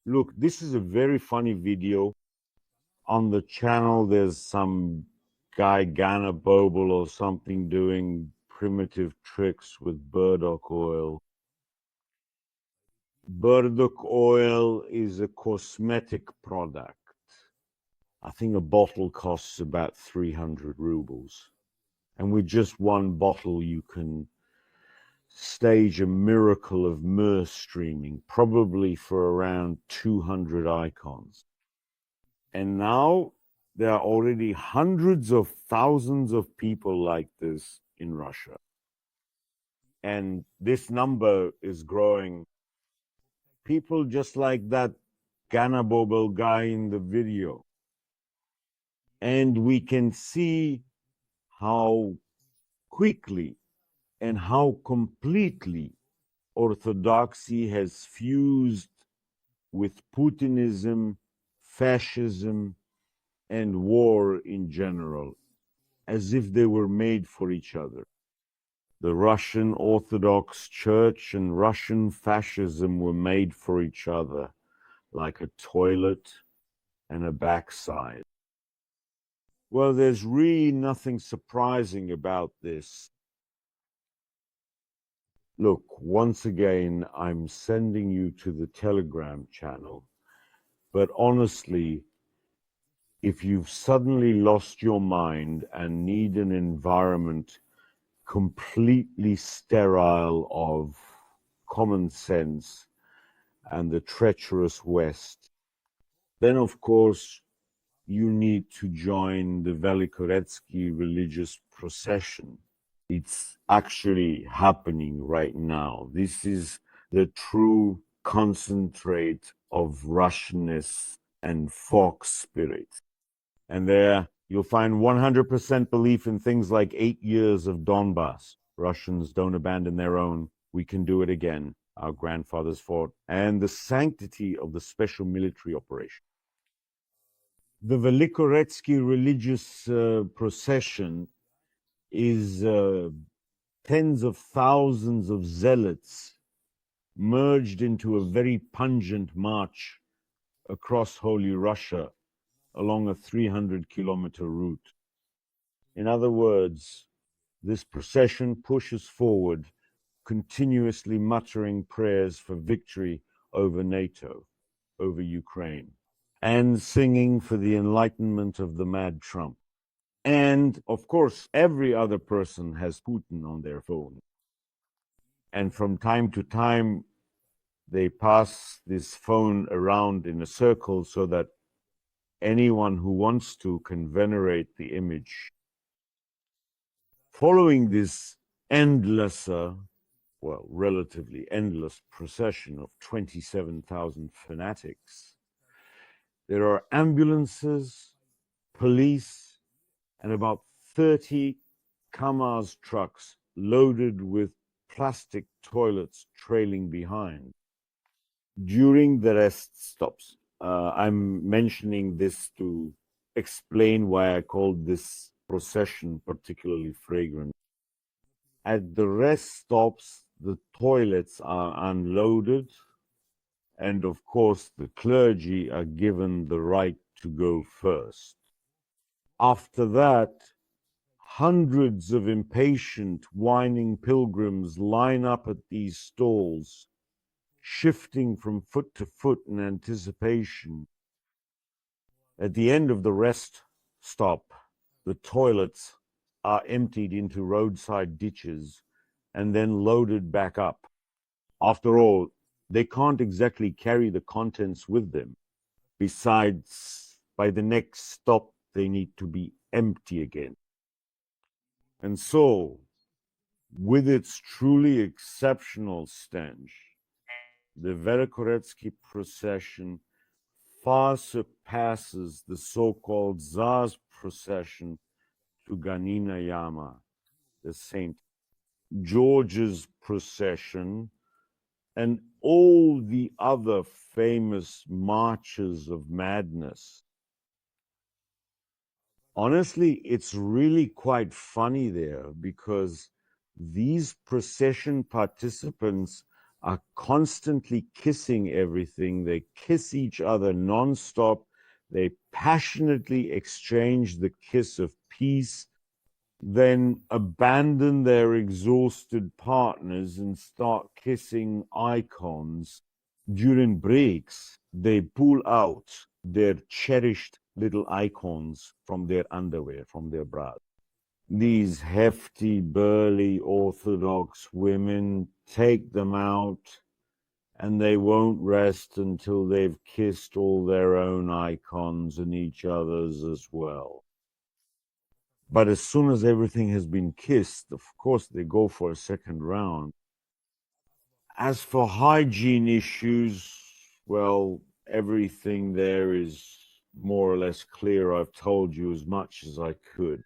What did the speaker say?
Look, this is a very funny video. On the channel, there's some guy, Ghana Bobel or something, doing primitive tricks with burdock oil. Burdock oil is a cosmetic product. I think a bottle costs about 300 rubles. And with just one bottle, you can stage a miracle of myrrh streaming, probably for around 200 icons. And now there are already hundreds of thousands of people like this in Russia. And this number is growing. People just like that Ghana Bobel guy in the video. And we can see how quickly and how completely orthodoxy has fused with Putinism, fascism, and war in general, as if they were made for each other. The Russian Orthodox Church and Russian fascism were made for each other, like a toilet and a backside. Well, there's really nothing surprising about this. Look, once again, I'm sending you to the Telegram channel. But honestly, if you've suddenly lost your mind and need an environment completely sterile of common sense and the treacherous West, then of course you need to join the Velikoritki religious procession. It's actually happening right now. This is the true concentrate of Russianness and folk spirit. And there you'll find 100% belief in things like 8 years of Donbass. Russians don't abandon their own. We can do it again. Our grandfathers fought. And the sanctity of the special military operation. The Velikoritki religious procession is tens of thousands of zealots merged into a very pungent march across Holy Russia along a 300-kilometer route. In other words, this procession pushes forward, continuously muttering prayers for victory over NATO, over Ukraine, and singing for the enlightenment of the mad Trump. And of course, every other person has Putin on their phone. And from time to time, they pass this phone around in a circle so that anyone who wants to can venerate the image. Following this endless, well, relatively endless procession of 27,000 fanatics, there are ambulances, police, and about 30 Kamaz trucks loaded with plastic toilets trailing behind. During the rest stops, I'm mentioning this to explain why I called this procession particularly fragrant. At the rest stops, the toilets are unloaded, and of course, the clergy are given the right to go first. After that, hundreds of impatient, whining pilgrims line up at these stalls, shifting from foot to foot in anticipation. At the end of the rest stop, the toilets are emptied into roadside ditches and then loaded back up. After all, they can't exactly carry the contents with them. Besides, by the next stop, they need to be empty again. And so, with its truly exceptional stench, the Velikoritki procession far surpasses the so-called Tsar's procession to Ganina Yama, the Saint George's procession, and all the other famous marches of madness. Honestly, it's really quite funny there because these procession participants are constantly kissing everything. They kiss each other non-stop. They passionately exchange the kiss of peace, then abandon their exhausted partners and start kissing icons. During breaks, they pull out their cherished little icons from their underwear, from their bras. These hefty, burly Orthodox women take them out, and they won't rest until they've kissed all their own icons and each other's as well. But as soon as everything has been kissed, of course, they go for a second round. As for hygiene issues, well, everything there is more or less clear. I've told you as much as I could.